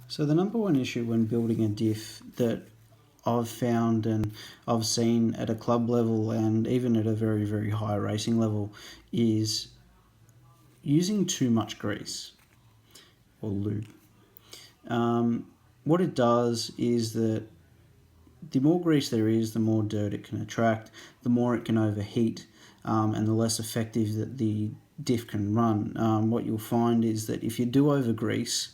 So the number one issue when building a diff that I've found and I've seen at a club level and even at a very, very high racing level is using too much grease or lube. What it does is that the more grease there is, the more dirt it can attract, the more it can overheat, and the less effective that the diff can run. What you'll find is that if you do over grease,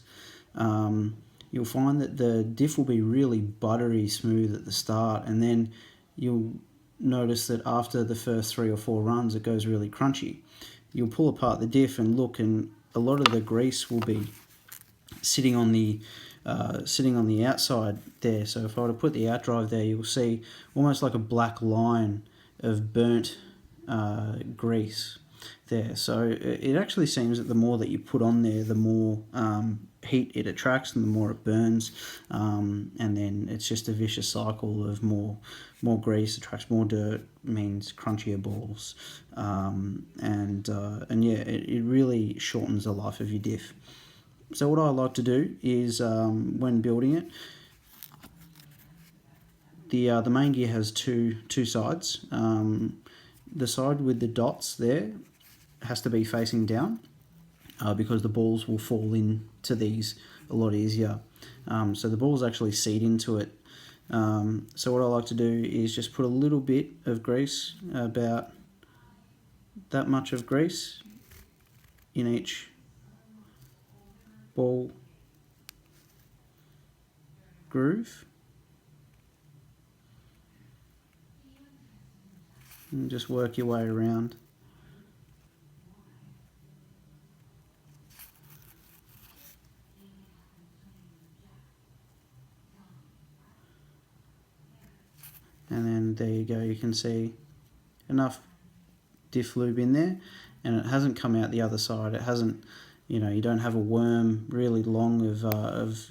you'll find that the diff will be really buttery smooth at the start, and then you'll notice that after the first 3 or 4 runs it goes really crunchy. You'll pull apart the diff and look, and a lot of the grease will be sitting on the outside there. So if I were to put the outdrive there, you'll see almost like a black line of burnt grease there. So it actually seems that the more that you put on there, the more heat it attracts and the more it burns, and then it's just a vicious cycle of more grease attracts more dirt, means crunchier balls, and yeah, it really shortens the life of your diff. So what I like to do is, when building it, the main gear has two sides. The side with the dots there has to be facing down, because the balls will fall into these a lot easier. So the balls actually seed into it. So what I like to do is just put a little bit of grease, about that much of grease in each ball groove, and just work your way around. And then there you go, you can see enough diff lube in there, and it hasn't come out the other side. It hasn't, you don't have a worm really long of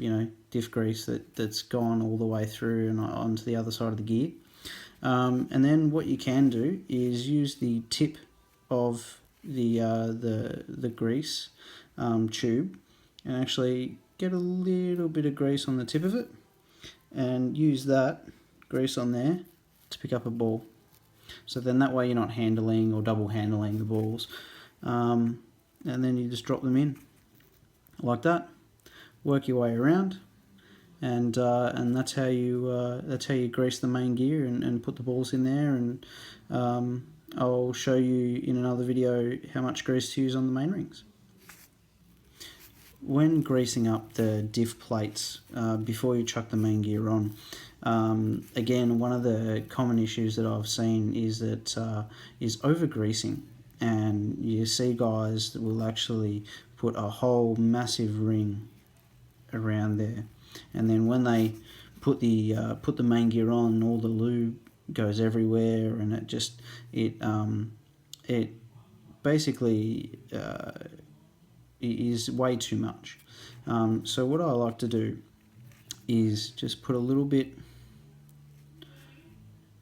diff grease that's gone all the way through and onto the other side of the gear. And then what you can do is use the tip of the grease tube and actually get a little bit of grease on the tip of it and use that grease on there to pick up a ball. So then that way you're not handling or double handling the balls, and then you just drop them in like that, work your way around, and that's how you grease the main gear and put the balls in there. And I'll show you in another video how much grease to use on the main rings. When greasing up the diff plates before you chuck the main gear on, again, one of the common issues that I've seen is that is over greasing, and you see guys that will actually put a whole massive ring around there, and then when they put the main gear on, all the lube goes everywhere, and it basically is way too much. So what I like to do is just put a little bit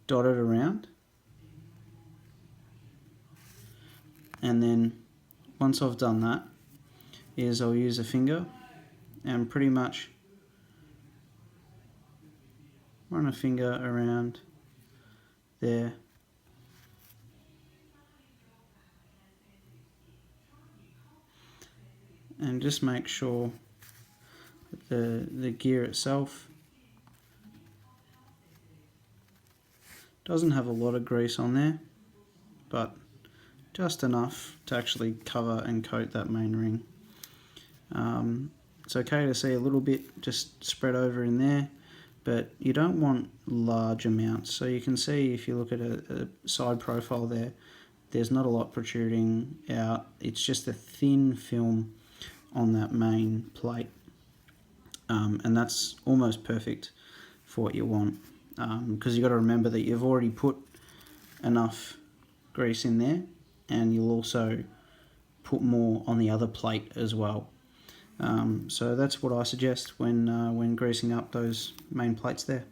dotted around, and then once I've done that is I'll use a finger and pretty much run a finger around there, and just make sure that the gear itself doesn't have a lot of grease on there, but just enough to actually cover and coat that main ring. It's okay to see a little bit just spread over in there, but you don't want large amounts. So you can see, if you look at a side profile there, there's not a lot protruding out. It's just a thin film on that main plate, and that's almost perfect for what you want, because you've got to remember that you've already put enough grease in there, and you'll also put more on the other plate as well. So that's what I suggest when greasing up those main plates there.